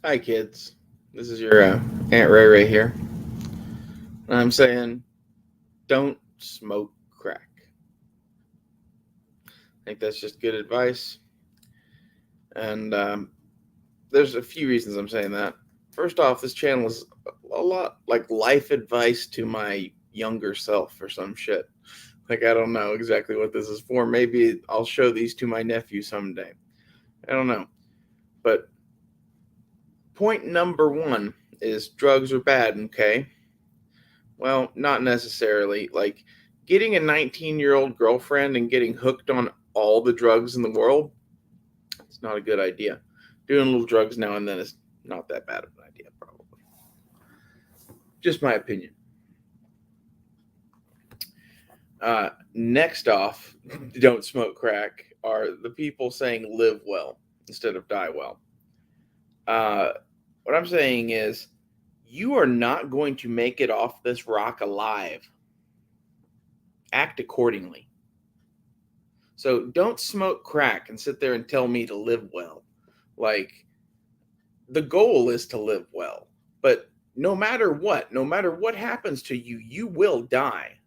Hi, kids. This is your Aunt Ray Ray here. I'm saying, don't smoke crack. I think that's just good advice. And there's a few reasons I'm saying that. First off, this channel is a lot like life advice to my younger self or some shit. Like, I don't know exactly what this is for. Maybe I'll show these to my nephew someday. I don't know. But point number one is drugs are bad, okay? Well, not necessarily. Like getting a 19-year-old girlfriend and getting hooked on all the drugs in the world, it's not a good idea. Doing little drugs now and then is not that bad of an idea, probably. Just my opinion. Next off, don't smoke crack are the people saying live well instead of die well. Uh, what I'm saying is, you are not going to make it off this rock alive. Act accordingly. So don't smoke crack and sit there and tell me to live well. Like, the goal is to live well. But no matter what happens to you, you will die.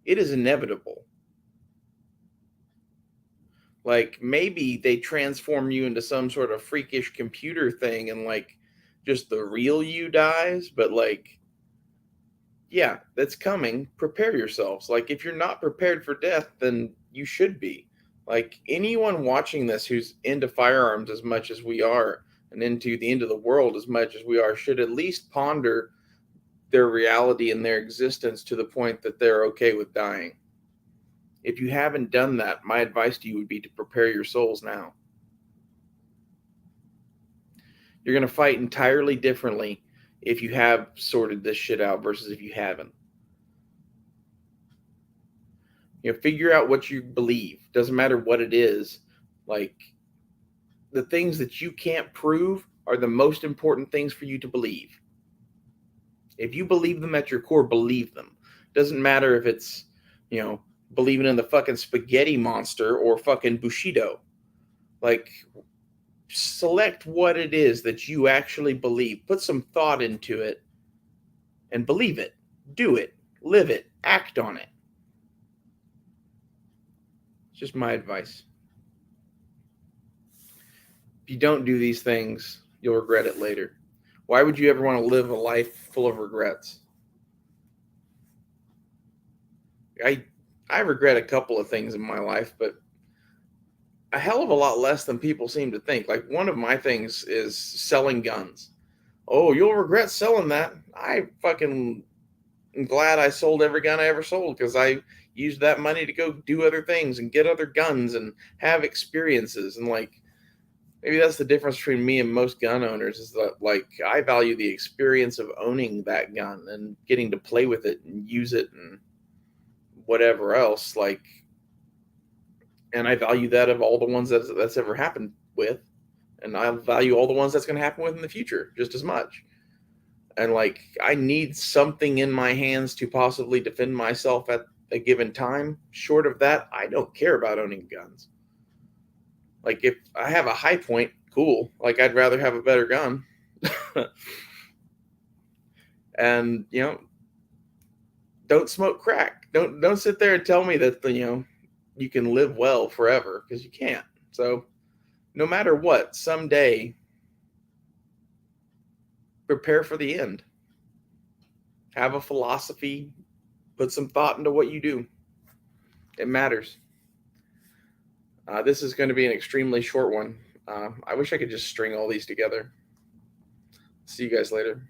It is inevitable. Like, maybe they transform you into some sort of freakish computer thing and, like, just the real you dies. But, like, yeah, that's coming. Prepare yourselves. Like, if you're not prepared for death, then you should be. Like, anyone watching this who's into firearms as much as we are and into the end of the world as much as we are should at least ponder their reality and their existence to the point that they're okay with dying. If you haven't done that, my advice to you would be to prepare your souls now. You're going to fight entirely differently if you have sorted this shit out versus if you haven't. Figure out what you believe. Doesn't matter what it is. Like, the things that you can't prove are the most important things for you to believe. If you believe them at your core, believe them. Doesn't matter if it's, believing in the fucking spaghetti monster or fucking Bushido. Like, select what it is that you actually believe. Put some thought into it and believe it. Do it. Live it. Act on it. It's just my advice. If you don't do these things, you'll regret it later. Why would you ever want to live a life full of regrets? I regret a couple of things in my life, but a hell of a lot less than people seem to think. Like, one of my things is selling guns. Oh, you'll regret selling that. I fucking am glad I sold every gun I ever sold because I used that money to go do other things and get other guns and have experiences. And, like, maybe that's the difference between me and most gun owners is that, like, I value the experience of owning that gun and getting to play with it and use it and whatever else. Like, and I value that of all the ones that's ever happened with, and I value all the ones that's going to happen with in the future just as much. And, like, I need something in my hands to possibly defend myself at a given time. Short of that, I don't care about owning guns. Like, if I have a high point, cool. Like, I'd rather have a better gun. And, don't smoke crack. Don't sit there and tell me that you can live well forever, because you can't. So no matter what, someday prepare for the end. Have a philosophy, put some thought into what you do. It matters. This is going to be an extremely short one. I wish I could just string all these together. See you guys later.